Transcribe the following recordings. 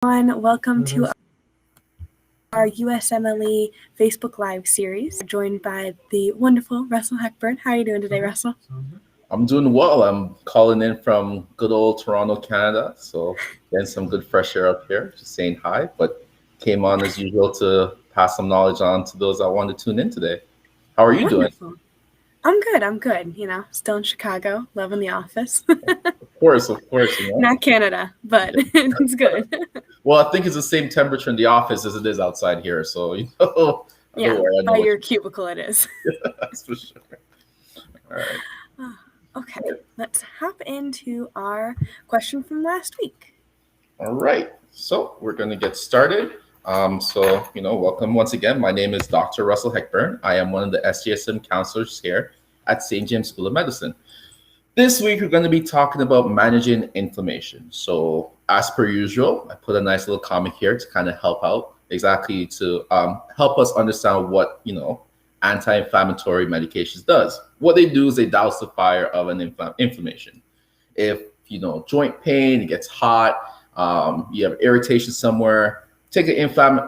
Welcome to our USMLE Facebook Live series. We're joined by the wonderful Russell Heckburn. How are you doing today, Russell? I'm doing well. I'm calling in from good old Toronto, Canada. So getting some good fresh air up here, just saying hi, but came on as usual to pass some knowledge on to those that want to tune in today. How are you doing? I'm good. You know, still in Chicago, loving the office. Of course. You know? Not Canada, but it's good. Well, I think it's the same temperature in the office as it is outside here. So, you know, yeah, by your cubicle it is. That's for sure. All right. Okay, let's hop into our question from last week. All right, so we're going to get started. Welcome once again. My name is Dr. Russell Heckburn. I am one of the SGSM counselors here at St. James School of Medicine. This week, we're going to be talking about managing inflammation. So as per usual, I put a nice little comic here to kind of help out, exactly to help us understand what, anti-inflammatory medications does. What they do is they douse the fire of an inflammation. If, joint pain, it gets hot, you have irritation somewhere, take an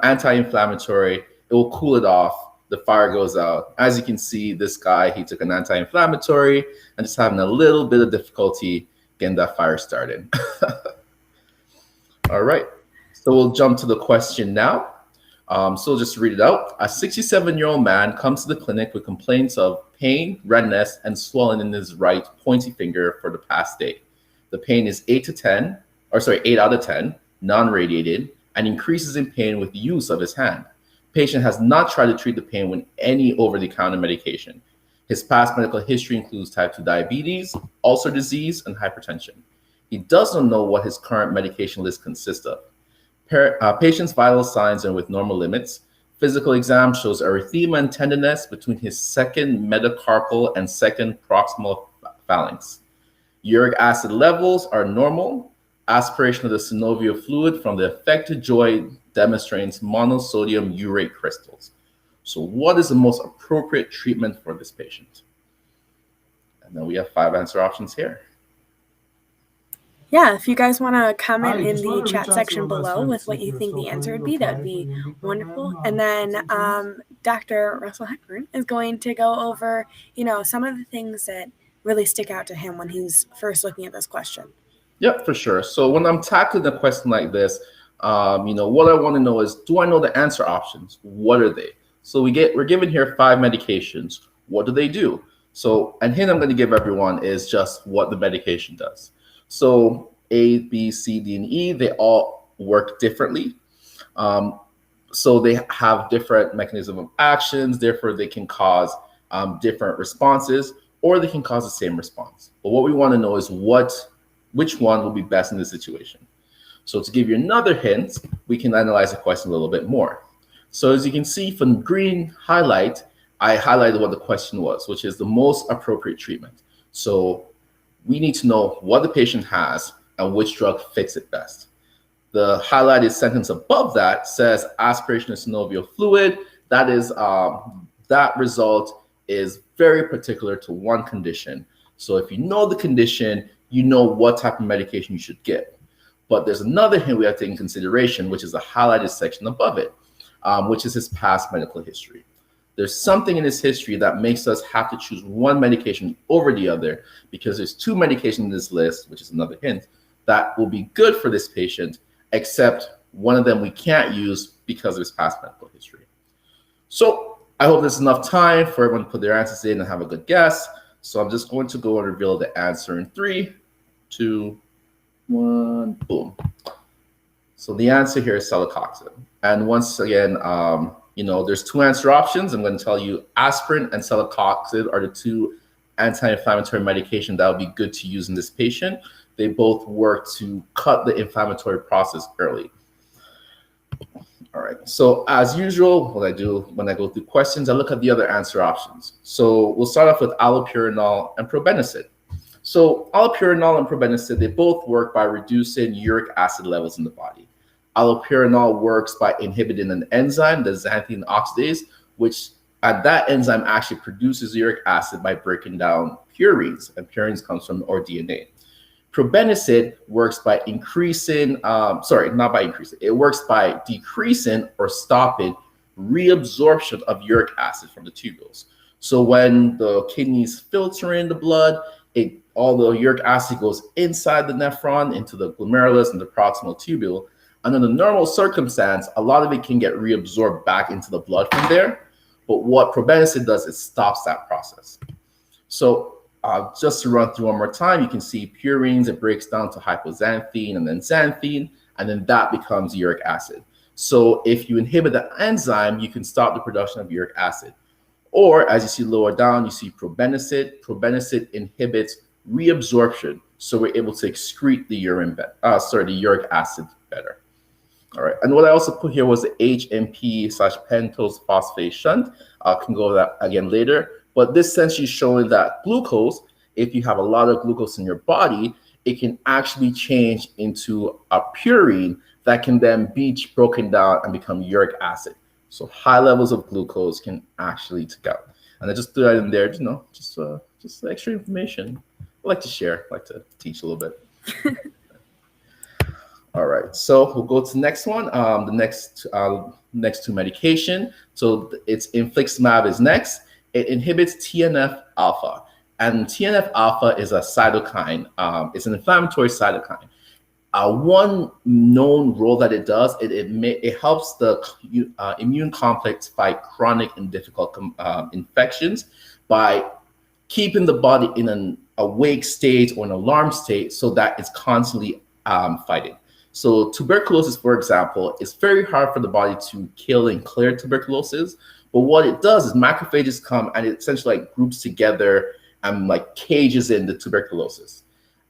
anti-inflammatory, it will cool it off. The fire goes out. As you can see, this guy, he took an anti-inflammatory and just having a little bit of difficulty getting that fire started. All right, so we'll jump to the question now. So just to read it out. A 67-year-old man comes to the clinic with complaints of pain, redness, and swelling in his right pointy finger for the past day. The pain is 8 out of 10, non-radiated, and increases in pain with use of his hand. Patient has not tried to treat the pain with any over-the-counter medication. His past medical history includes type 2 diabetes, ulcer disease, and hypertension. He does not know what his current medication list consists of. Patient's vital signs are with normal limits. Physical exam shows erythema and tenderness between his second metacarpal and second proximal phalanx. Uric acid levels are normal. Aspiration of the synovial fluid from the affected joint demonstrates monosodium urate crystals. So what is the most appropriate treatment for this patient? And then we have 5 answer options here. Yeah, if you guys want to comment in the chat section below with what you think the answer would be, that would be wonderful. And then Dr. Russell Heckburn is going to go over, some of the things that really stick out to him when he's first looking at this question. Yep, for sure. So when I'm tackling a question like this, what I want to know is, do I know the answer options? What are they? So we're given here 5 medications. What do they do? So a hint I'm going to give everyone is just what the medication does. So A, B, C, D, and E, they all work differently. So they have different mechanism of actions. Therefore, they can cause different responses, or they can cause the same response. But what we want to know is which one will be best in this situation. So to give you another hint, we can analyze the question a little bit more. So as you can see from the green highlight, I highlighted what the question was, which is the most appropriate treatment. So we need to know what the patient has and which drug fits it best. The highlighted sentence above that says aspiration of synovial fluid. That is that result is very particular to one condition. So if you know the condition, you know what type of medication you should get. But there's another hint we have to take in consideration, which is the highlighted section above it, which is his past medical history. There's something in his history that makes us have to choose one medication over the other, because there's 2 medications in this list, which is another hint, that will be good for this patient, except one of them we can't use because of his past medical history. So I hope there's enough time for everyone to put their answers in and have a good guess. So I'm just going to go and reveal the answer in 3, 2, 1, boom. So the answer here is Celecoxib. And once again, there's 2 answer options. I'm going to tell you aspirin and Celecoxib are the 2 anti-inflammatory medications that would be good to use in this patient. They both work to cut the inflammatory process early. All right, so as usual, what I do when I go through questions, I look at the other answer options. So we'll start off with allopurinol and probenecid. So allopurinol and probenecid, they both work by reducing uric acid levels in the body. Allopurinol works by inhibiting an enzyme, the xanthine oxidase, which that enzyme actually produces uric acid by breaking down purines, and purines comes from our DNA. Probenecid works by increasing, not by increasing, it works by decreasing or stopping reabsorption of uric acid from the tubules. So when the kidneys filter in the blood, all the uric acid goes inside the nephron into the glomerulus and the proximal tubule. And under normal circumstance, a lot of it can get reabsorbed back into the blood from there. But what probenecid does is stops that process. So just to run through one more time, you can see purines, it breaks down to hypoxanthine and then xanthine, and then that becomes uric acid. So if you inhibit the enzyme, you can stop the production of uric acid. Or as you see lower down, you see probenecid. Probenecid inhibits reabsorption, so we're able to excrete the the uric acid better. All right, and what I also put here was the HMP/pentose phosphate shunt. I can go over that again later, but this essentially is showing that glucose, if you have a lot of glucose in your body, it can actually change into a purine that can then be broken down and become uric acid. So high levels of glucose can actually lead to gout. And I just threw that in there, just extra information. I like to share, I like to teach a little bit. All right, so we'll go to the next one. The next two medication. So it's infliximab is next. It inhibits TNF alpha, and TNF alpha is a cytokine. It's an inflammatory cytokine. One known role that it does, it helps the immune complex fight chronic and difficult infections by keeping the body in an awake state or an alarm state so that it's constantly fighting. So tuberculosis, for example, it's very hard for the body to kill and clear tuberculosis. But what it does is macrophages come and it essentially like groups together and like cages in the tuberculosis.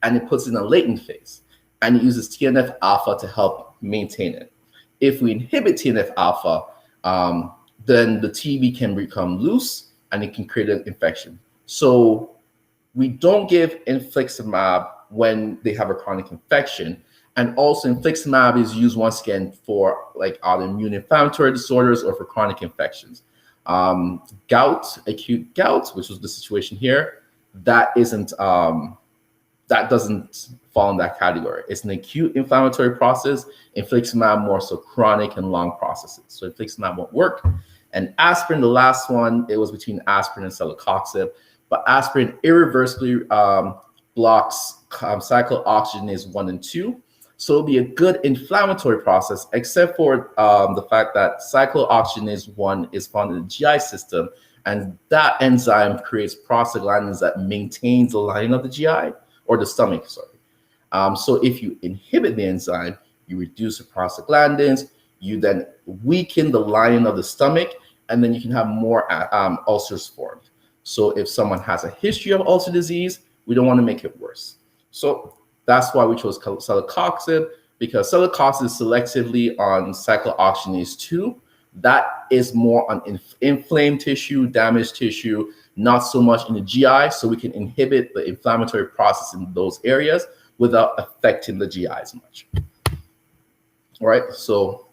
And it puts it in a latent phase. And it uses TNF alpha to help maintain it. If we inhibit TNF alpha, then the TB can become loose and it can create an infection. So we don't give infliximab when they have a chronic infection. And also infliximab is used once again for like autoimmune inflammatory disorders or for chronic infections. Gout, acute gout, which was the situation here, that doesn't fall in that category. It's an acute inflammatory process. Infliximab more so chronic and long processes. So infliximab won't work. And aspirin, the last one, it was between aspirin and Celecoxib, but aspirin irreversibly blocks cyclooxygenase 1 and 2. So it'll be a good inflammatory process, except for the fact that cyclooxygenase 1 is found in the GI system, and that enzyme creates prostaglandins that maintains the lining of the GI or the stomach, sorry. So if you inhibit the enzyme, you reduce the prostaglandins, you then weaken the lining of the stomach, and then you can have more ulcers formed. So if someone has a history of ulcer disease, we don't want to make it worse. So that's why we chose Celecoxib, because Celecoxib is selectively on cyclooxygenase 2. That is more on inflamed tissue, damaged tissue, not so much in the GI, so we can inhibit the inflammatory process in those areas without affecting the GI as much. All right, so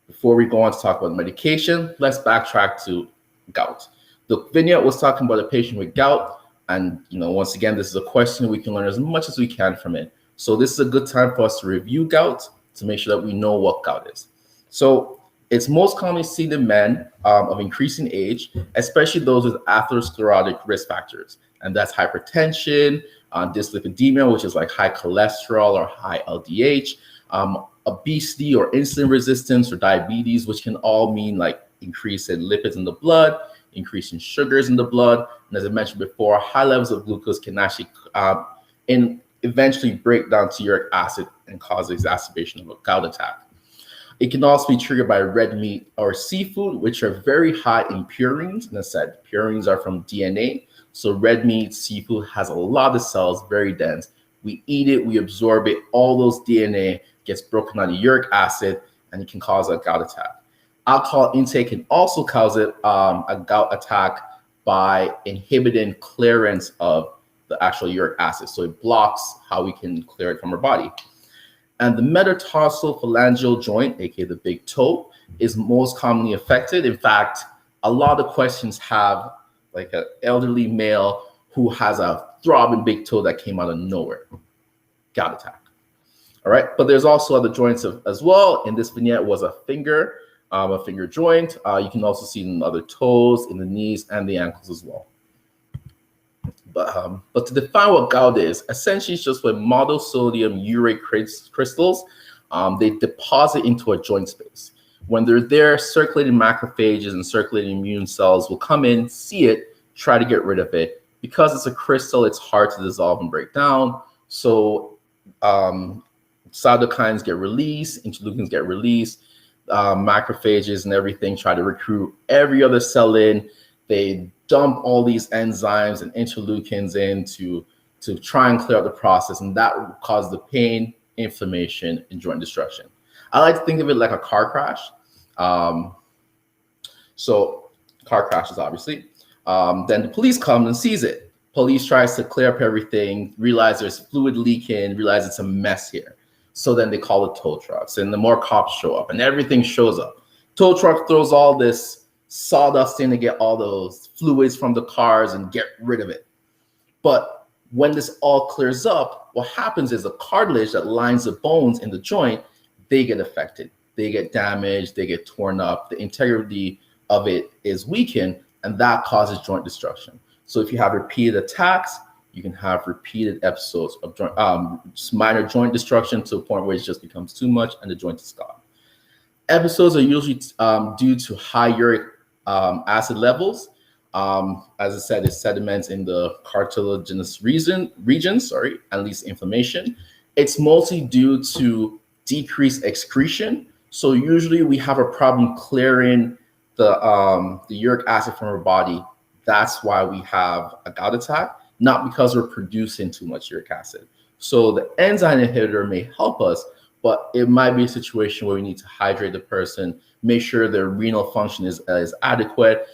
before we go on to talk about medication, let's backtrack to gout. The vignette was talking about a patient with gout. And, once again, this is a question we can learn as much as we can from it. So this is a good time for us to review gout to make sure that we know what gout is. So it's most commonly seen in men of increasing age, especially those with atherosclerotic risk factors. And that's hypertension, dyslipidemia, which is like high cholesterol or high LDH, obesity or insulin resistance or diabetes, which can all mean like increase in lipids in the blood, increase in sugars in the blood. And as I mentioned before, high levels of glucose can actually eventually break down to uric acid and cause exacerbation of a gout attack. It can also be triggered by red meat or seafood, which are very high in purines. And as I said, purines are from DNA. So red meat, seafood has a lot of cells, very dense. We eat it, we absorb it, all those DNA gets broken down to uric acid, and it can cause a gout attack. Alcohol intake can also cause a gout attack by inhibiting clearance of the actual uric acid. So it blocks how we can clear it from our body. And the metatarsal phalangeal joint, aka the big toe, is most commonly affected. In fact, a lot of questions have like an elderly male who has a throbbing big toe that came out of nowhere. gout attack. All right, but there's also other joints as well. In this vignette was a finger joint. You can also see it in other toes, in the knees, and the ankles as well. But to define what gout is, essentially it's just when monosodium urate crystals, they deposit into a joint space. When they're there, circulating macrophages and circulating immune cells will come in, see it, try to get rid of it. Because it's a crystal, it's hard to dissolve and break down. So cytokines get released, interleukins get released, macrophages and everything try to recruit every other cell in. They dump all these enzymes and interleukins in to try and clear out the process, and that causes the pain, inflammation, and joint destruction. I like to think of it like a car crash. So car crashes, obviously. Then the police comes and sees it. Police tries to clear up everything, realize there's fluid leaking, realize it's a mess here. So then they call the tow trucks, and the more cops show up, and everything shows up. Tow truck throws all this sawdust in to get all those fluids from the cars and get rid of it. But when this all clears up, what happens is the cartilage that lines the bones in the joint, they get affected. They get damaged, they get torn up, the integrity of it is weakened, and that causes joint destruction. So if you have repeated attacks, you can have repeated episodes of minor joint destruction to a point where it just becomes too much and the joint is gone. Episodes are usually due to high uric acid levels. As I said, it's sediments in the cartilaginous regions, and leads to inflammation. It's mostly due to decreased excretion. So usually we have a problem clearing the uric acid from our body. That's why we have a gout attack, not because we're producing too much uric acid. So the enzyme inhibitor may help us, but it might be a situation where we need to hydrate the person, make sure their renal function is adequate.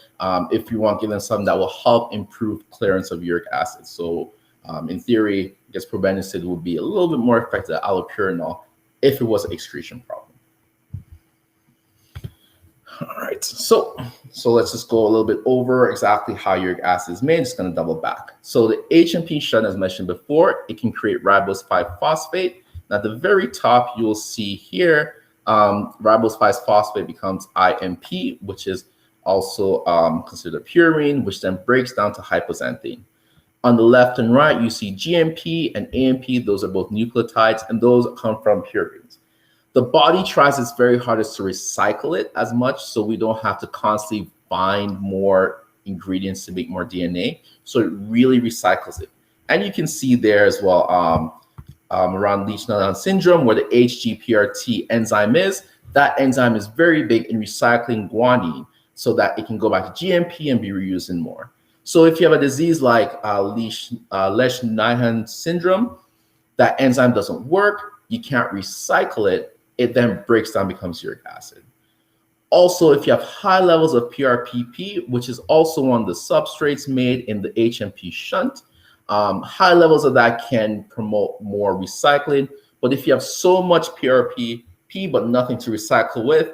If you want, give them something that will help improve clearance of uric acid. So in theory, I guess probenecid would be a little bit more effective than allopurinol if it was an excretion problem. All right, so let's just go a little bit over exactly how uric acid is made. Just going to double back. So the HMP shunt, as mentioned before, it can create ribose 5-phosphate. Now, at the very top, you will see here, ribose 5-phosphate becomes IMP, which is also considered purine, which then breaks down to hypoxanthine. On the left and right, you see GMP and AMP. Those are both nucleotides, and those come from purines. The body tries its very hardest to recycle it as much, so we don't have to constantly find more ingredients to make more DNA. So it really recycles it. And you can see there as well, around Leach-Nyhan syndrome, where the HGPRT enzyme is, that enzyme is very big in recycling guanine so that it can go back to GMP and be reused in more. So if you have a disease like Leach-Nyhan syndrome, that enzyme doesn't work, you can't recycle it, it then breaks down, becomes uric acid. Also, if you have high levels of PRPP, which is also one of the substrates made in the HMP shunt, high levels of that can promote more recycling. But if you have so much PRPP but nothing to recycle with,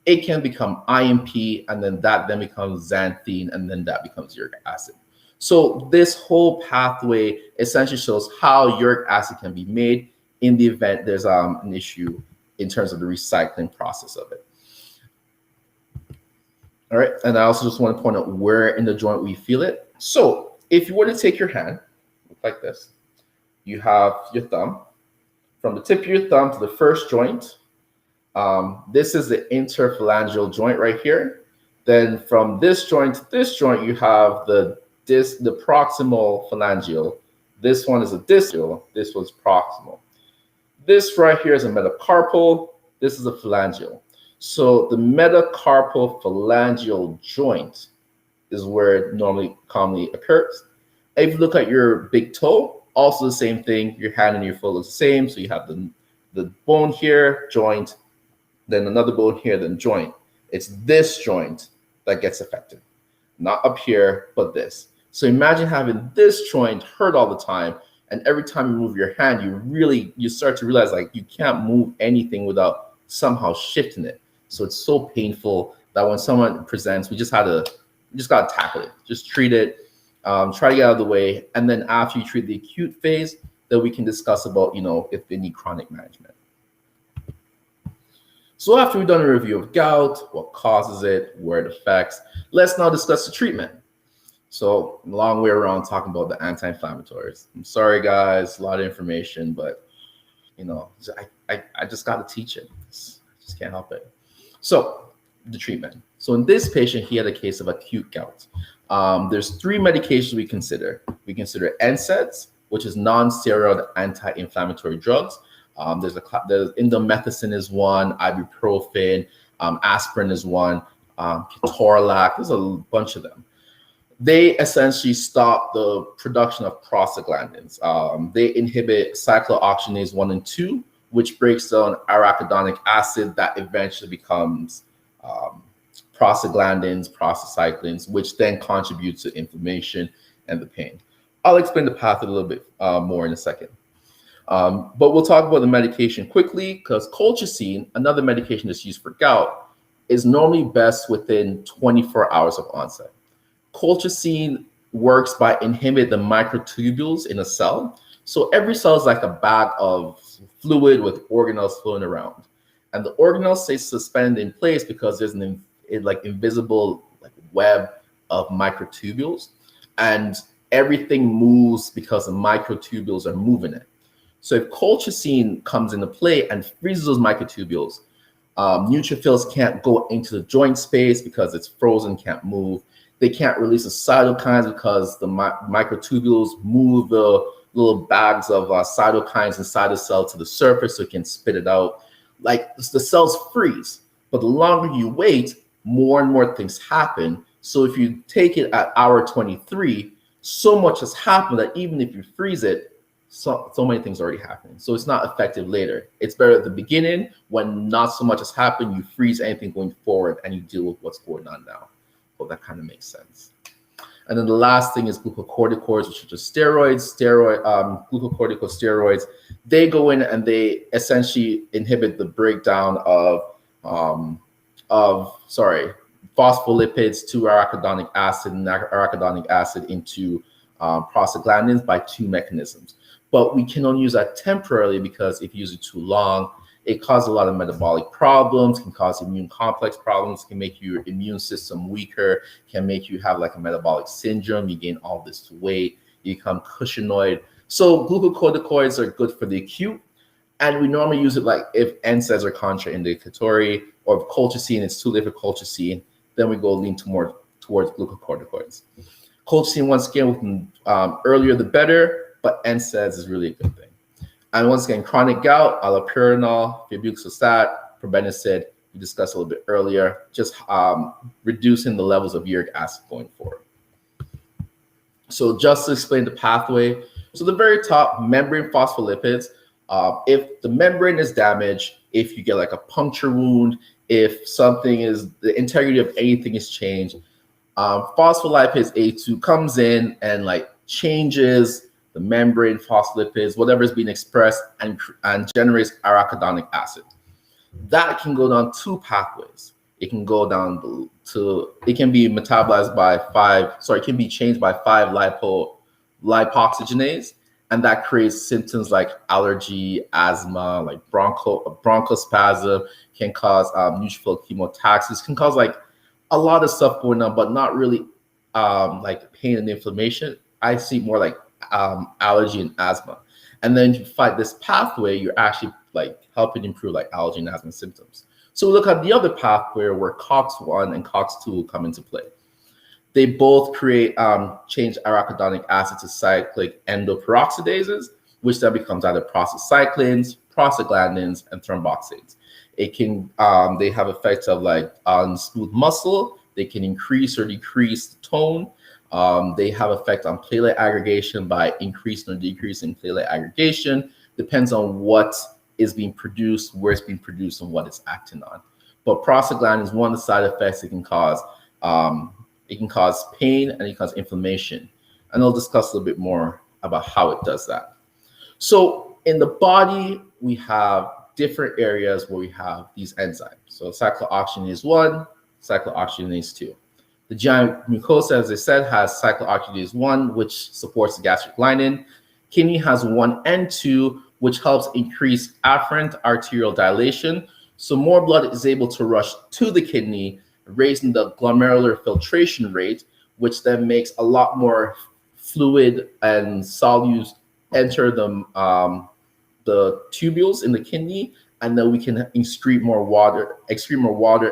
it can become IMP, and then that then becomes xanthine, and then that becomes uric acid. So this whole pathway essentially shows how uric acid can be made in the event there's an issue in terms of the recycling process of it. All right, and I also just want to point out where in the joint we feel it. So if you were to take your hand, like this, you have your thumb. From the tip of your thumb to the first joint, this is the interphalangeal joint right here. Then from this joint to this joint, you have the proximal phalangeal. This one is a distal, this one's proximal. This right here is a metacarpal, this is a phalangeal. So the metacarpal phalangeal joint is where it commonly occurs. If you look at your big toe, also the same thing, your hand and your foot look the same. So you have the bone here, joint, then another bone here, then joint. It's this joint that gets affected, not up here, but this. So imagine having this joint hurt all the time, and every time you move your hand, you start to realize like you can't move anything without somehow shifting it. So it's so painful that when someone presents, we just gotta tackle it, just treat it, try to get out of the way, and then after you treat the acute phase, then we can discuss about, if they need chronic management. So after we've done a review of gout, what causes it, where it affects, let's now discuss the treatment. So long way around talking about the anti-inflammatories. I'm sorry, guys, a lot of information, but I just got to teach it. I just can't help it. So the treatment. So in this patient, he had a case of acute gout. There's 3 medications we consider. We consider NSAIDs, which is non-steroid anti-inflammatory drugs. There's indomethacin is one, ibuprofen, aspirin is one, ketorolac. There's a bunch of them. They essentially stop the production of prostaglandins. They inhibit cyclooxygenase 1 and 2, which breaks down arachidonic acid that eventually becomes prostaglandins, prostacyclins, which then contribute to inflammation and the pain. I'll explain the path a little bit more in a second. But we'll talk about the medication quickly, because colchicine, another medication that's used for gout, is normally best within 24 hours of onset. Colchicine works by inhibiting the microtubules in a cell. So every cell is like a bag of fluid with organelles flowing around. And the organelles stay suspended in place because there's an invisible web of microtubules. And everything moves because the microtubules are moving it. So if colchicine comes into play and freezes those microtubules, neutrophils can't go into the joint space because it's frozen, can't move. They can't release the cytokines because the microtubules move the little bags of cytokines inside the cell to the surface so it can spit it out. Like the cells freeze, but the longer you wait, more and more things happen. So if you take it at hour 23, so much has happened that even if you freeze it, so many things already happening. So it's not effective later. It's better at the beginning when not so much has happened. You freeze anything going forward and you deal with what's going on now. Well, that kind of makes sense. And then the last thing is glucocorticoids, which are just glucocorticosteroids. They go in and they essentially inhibit the breakdown of phospholipids to arachidonic acid and arachidonic acid into prostaglandins by 2 mechanisms. But we can only use that temporarily because if you use it too long, it causes a lot of metabolic problems, can cause immune complex problems, can make your immune system weaker, can make you have like a metabolic syndrome. You gain all this weight, you become cushingoid. So glucocorticoids are good for the acute. And we normally use it like if NSAIDs are contraindicatory, or if colchicine is too late for colchicine, then we go lean more towards glucocorticoids. Colchicine, once again, earlier the better, but NSAIDs is really a good thing. And once again, chronic gout, allopurinol, febuxostat, probenecid, we discussed a little bit earlier, just reducing the levels of uric acid going forward. So just to explain the pathway, so the very top, membrane phospholipids, if the membrane is damaged, if you get like a puncture wound, if the integrity of anything is changed, phospholipase A2 comes in and changes the membrane phospholipids, whatever is being expressed, and generates arachidonic acid. That can go down 2 pathways. It can go down it can be metabolized by it can be changed by 5 lipoxygenase, and that creates symptoms like allergy, asthma, like bronchospasm, can cause neutrophil chemotaxis, can cause a lot of stuff going on, but not really pain and inflammation. I see more like allergy and asthma. And then to fight this pathway, you're actually helping improve allergy and asthma symptoms. So we look at the other pathway where COX-1 and COX-2 come into play. They both change arachidonic acid to cyclic endoperoxidases, which then becomes either prostacyclins, prostaglandins, and thromboxanes. It can they have effects of on smooth muscle. They can increase or decrease the tone. They have effect on platelet aggregation by increasing or decreasing platelet aggregation. Depends on what is being produced, where it's being produced, and what it's acting on. But prostaglandin is one of the side effects it can cause. It can cause pain and it can cause inflammation. And I'll discuss a little bit more about how it does that. So in the body, we have different areas where we have these enzymes. So cyclooxygenase 1, cyclooxygenase 2. The GI mucosa, as I said, has cyclooxygenase 1, which supports the gastric lining. Kidney has 1 and 2, which helps increase afferent arterial dilation. So more blood is able to rush to the kidney, raising the glomerular filtration rate, which then makes a lot more fluid and solutes enter the tubules in the kidney, and then we can excrete more water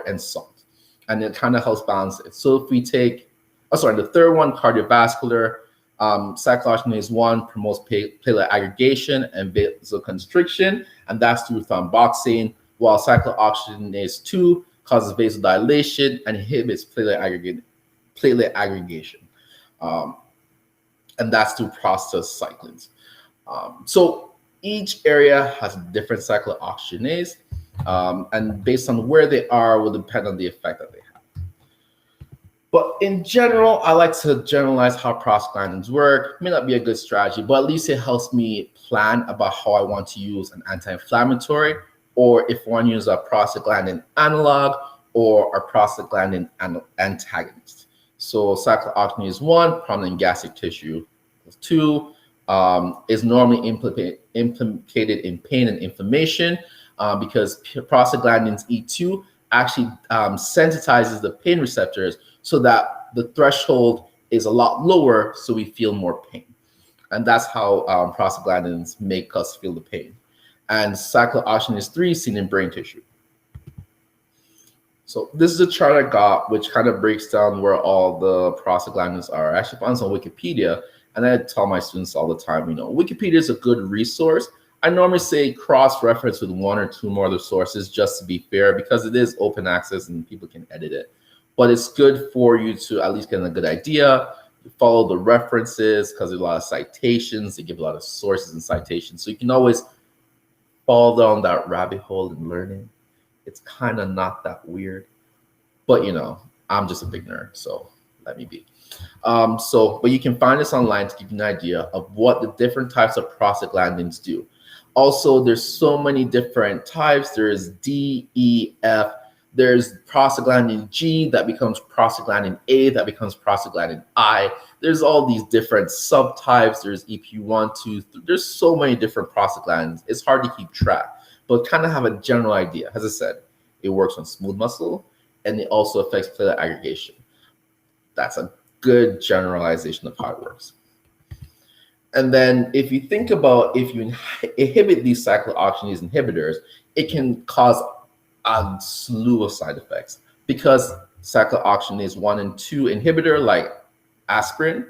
and salt, and it kind of helps balance it. So if we take, the third one, cardiovascular, cyclooxygenase 1 promotes platelet aggregation and vasoconstriction, and that's through thromboxane, while cyclooxygenase 2 causes vasodilation and inhibits platelet aggregation, and that's through prostacyclins. So each area has a different cyclooxygenase, and based on where they are will depend on the effect that they have. But in general, I like to generalize how prostaglandins work. May not be a good strategy, but at least it helps me plan about how I want to use an anti-inflammatory, or if I want to use a prostaglandin analog or a prostaglandin antagonist. So cyclooxygenase 1, prominent in gastric tissue. 2 is normally implicated in pain and inflammation because prostaglandins E2 actually sensitizes the pain receptors so that the threshold is a lot lower, so we feel more pain. And that's how prostaglandins make us feel the pain. And cyclooxygenase 3 is seen in brain tissue. So this is a chart I got, which kind of breaks down where all the prostaglandins are. I actually found this on Wikipedia, and I tell my students all the time, Wikipedia is a good resource. I normally say cross-reference with 1 or 2 more other sources just to be fair, because it is open access and people can edit it. But it's good for you to at least get a good idea, follow the references, because there's a lot of citations. They give a lot of sources and citations. So you can always fall down that rabbit hole in learning. It's kind of not that weird. But, I'm just a big nerd, so let me be. But you can find this online to give you an idea of what the different types of prostaglandins do. Also, there's so many different types. There's D, E, F. There's prostaglandin G that becomes prostaglandin A that becomes prostaglandin I. There's all these different subtypes. There's EP1, 2, 3. There's so many different prostaglandins. It's hard to keep track, but kind of have a general idea. As I said, it works on smooth muscle, and it also affects platelet aggregation. That's a good generalization of how it works. And then if you think about, if you inhibit these cyclooxygenase inhibitors, it can cause a slew of side effects, because cyclooxygenase 1 and 2 inhibitor, like aspirin,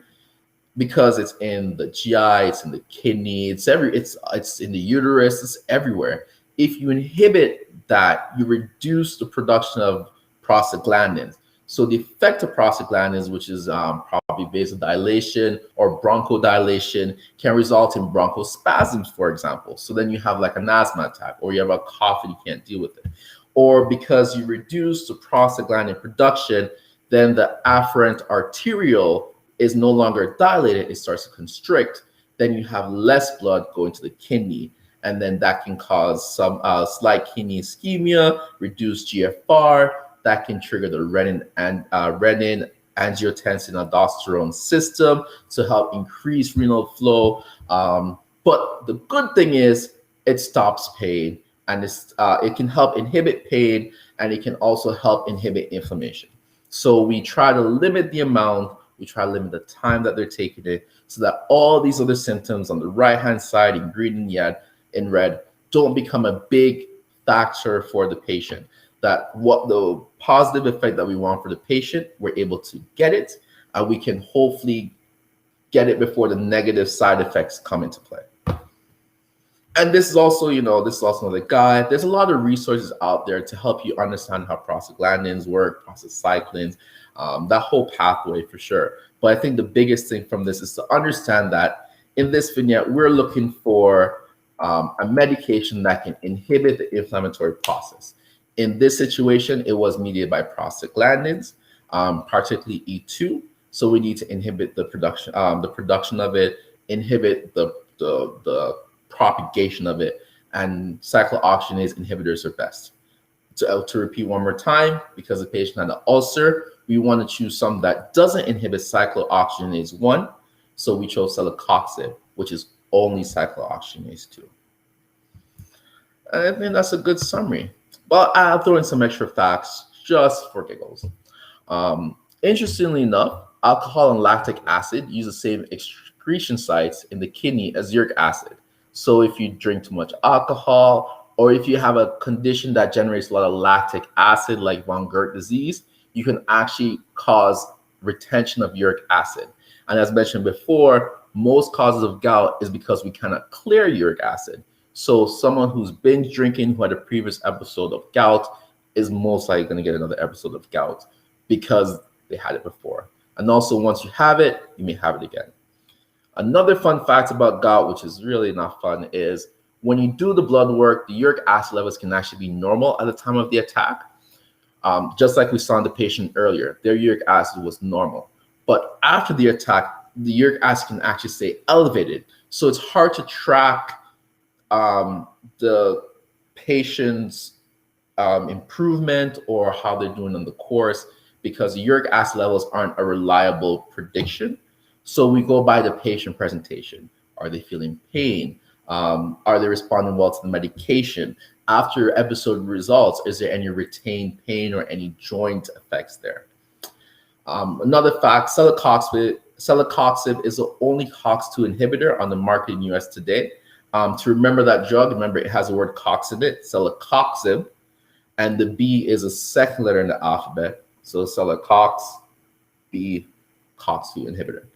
because it's in the GI, it's in the kidney, it's in the uterus, it's everywhere. If you inhibit that, you reduce the production of prostaglandins. So the effect of prostaglandins, which is probably vasodilation or bronchodilation, can result in bronchospasms, for example. So then you have like an asthma attack, or you have a cough and you can't deal with it. Or because you reduce the prostaglandin production, then the afferent arteriole is no longer dilated, it starts to constrict. Then you have less blood going to the kidney, and then that can cause some slight kidney ischemia, reduced GFR. That can trigger the renin angiotensin aldosterone system to help increase renal flow. But the good thing is it stops pain, and it can help inhibit pain, and it can also help inhibit inflammation. So we try to limit the amount, we try to limit the time that they're taking it, so that all these other symptoms on the right-hand side, ingredient in red, don't become a big factor for the patient. That what the positive effect that we want for the patient, we're able to get it, and we can hopefully get it before the negative side effects come into play. And this is also, another guide. There's a lot of resources out there to help you understand how prostaglandins work, prostacyclins, that whole pathway for sure. But I think the biggest thing from this is to understand that in this vignette, we're looking for a medication that can inhibit the inflammatory process. In this situation, it was mediated by prostaglandins, particularly E2. So we need to inhibit the production of it, inhibit the propagation of it, and cyclooxygenase inhibitors are best. To repeat one more time, because the patient had an ulcer, we want to choose some that doesn't inhibit cyclooxygenase 1. So we chose Celecoxib, which is only cyclooxygenase 2. And I think that's a good summary. But I'll throw in some extra facts just for giggles. Interestingly enough, alcohol and lactic acid use the same excretion sites in the kidney as uric acid. So if you drink too much alcohol, or if you have a condition that generates a lot of lactic acid, like von Gout disease, you can actually cause retention of uric acid. And as mentioned before, most causes of gout is because we cannot clear uric acid. So someone who's binge drinking, who had a previous episode of gout, is most likely going to get another episode of gout because they had it before. And also, once you have it, you may have it again. Another fun fact about gout, which is really not fun, is when you do the blood work, the uric acid levels can actually be normal at the time of the attack. Just like we saw in the patient earlier, their uric acid was normal. But after the attack, the uric acid can actually stay elevated. So it's hard to track the patient's improvement or how they're doing on the course, because uric acid levels aren't a reliable prediction. So we go by the patient presentation. Are they feeling pain? Are they responding well to the medication? After episode results, is there any retained pain or any joint effects there? Another fact, Celecoxib is the only COX-2 inhibitor on the market in the US today. To remember that drug, remember it has the word COX in it, Celecoxib, and the B is a second letter in the alphabet. So Celecox, B, COX-2 inhibitor.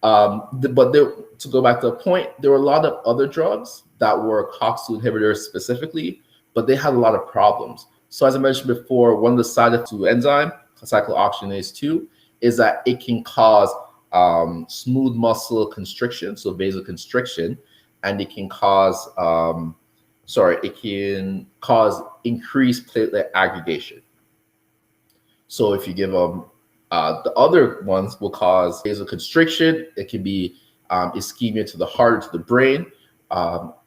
To go back to the point, there were a lot of other drugs that were COX-2 inhibitors specifically, but they had a lot of problems. So as I mentioned before, one of the side effects of enzyme, cyclooxygenase 2, is that it can cause smooth muscle constriction, so vasoconstriction, and it can cause increased platelet aggregation. So if you give them the other ones will cause vasoconstriction. It can be ischemia to the heart or to the brain,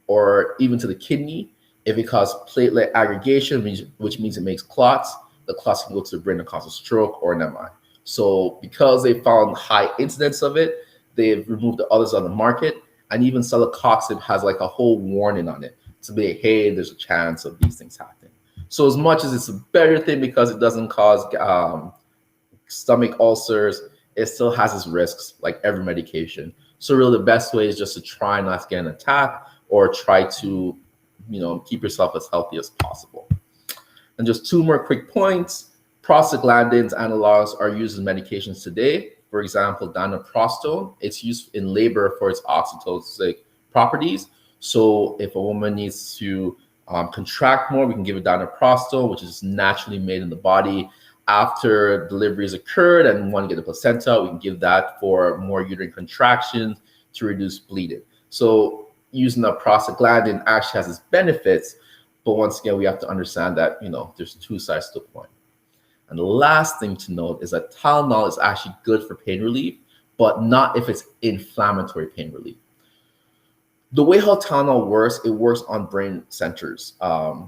or even to the kidney. If it causes platelet aggregation, which means it makes clots, the clots can go to the brain and cause a stroke or an MI. So because they found high incidence of it, they've removed the others on the market. And even Celecoxib has like a whole warning on it to be, hey, there's a chance of these things happening. So as much as it's a better thing because it doesn't cause stomach ulcers, it still has its risks like every medication. So really the best way is just to try not to get an attack, or try to, keep yourself as healthy as possible. And just two more quick points. Prostaglandins analogs are used in medications today. For example, danoprostone, it's used in labor for its oxytocic properties. So if a woman needs to contract more, we can give a danoprostone, which is naturally made in the body. After delivery has occurred and we want to get the placenta, we can give that for more uterine contractions to reduce bleeding. So using a prostaglandin actually has its benefits, but once again, we have to understand that, there's two sides to the coin. And the last thing to note is that Tylenol is actually good for pain relief, but not if it's inflammatory pain relief. The way how Tylenol works, it works on brain centers.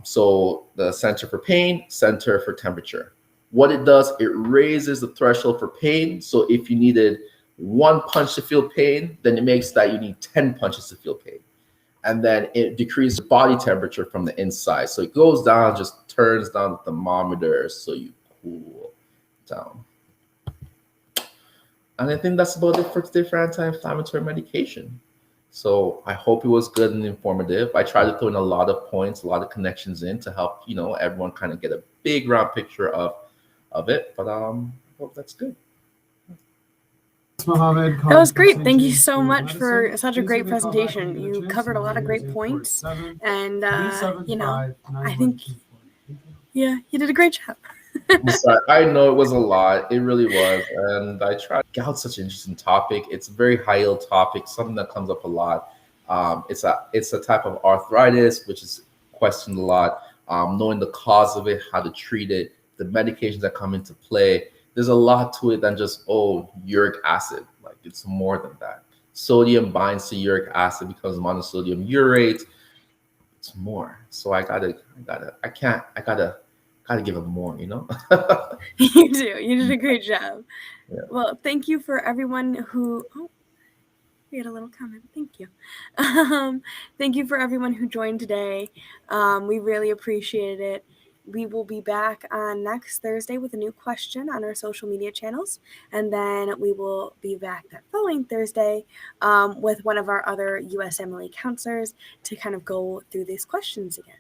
So the center for pain, center for temperature. What it does, it raises the threshold for pain. So if you needed one punch to feel pain, then it makes that you need 10 punches to feel pain. And then it decreases body temperature from the inside. So it goes down, just turns down the thermometer so you cool down. And I think that's about it for today for anti-inflammatory medication. So I hope it was good and informative. I tried to throw in a lot of points, a lot of connections in to help, everyone kind of get a big round picture of it. But I hope that's good. That was great. Thank you so much for such a great presentation. You covered a lot of great points, and I think you did a great job. I'm sorry. I know it was a lot. It really was, and I tried. Gout's such an interesting topic. It's a very high-yield topic, something that comes up a lot. It's a type of arthritis which is questioned a lot. Knowing the cause of it, how to treat it, the medications that come into play. There's a lot to it than just uric acid. Like it's more than that. Sodium binds to uric acid, becomes monosodium urate. It's more. So I gotta give it more, You do. You did a great job. Yeah. Well, thank you for everyone who we had a little comment. Thank you. Thank you for everyone who joined today. We really appreciated it. We will be back on next Thursday with a new question on our social media channels, and then we will be back that following Thursday with one of our other USMLE counselors to kind of go through these questions again.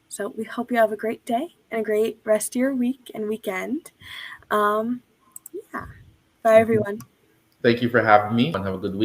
So we hope you have a great day and a great rest of your week and weekend. Bye, everyone. Thank you for having me, and have a good week.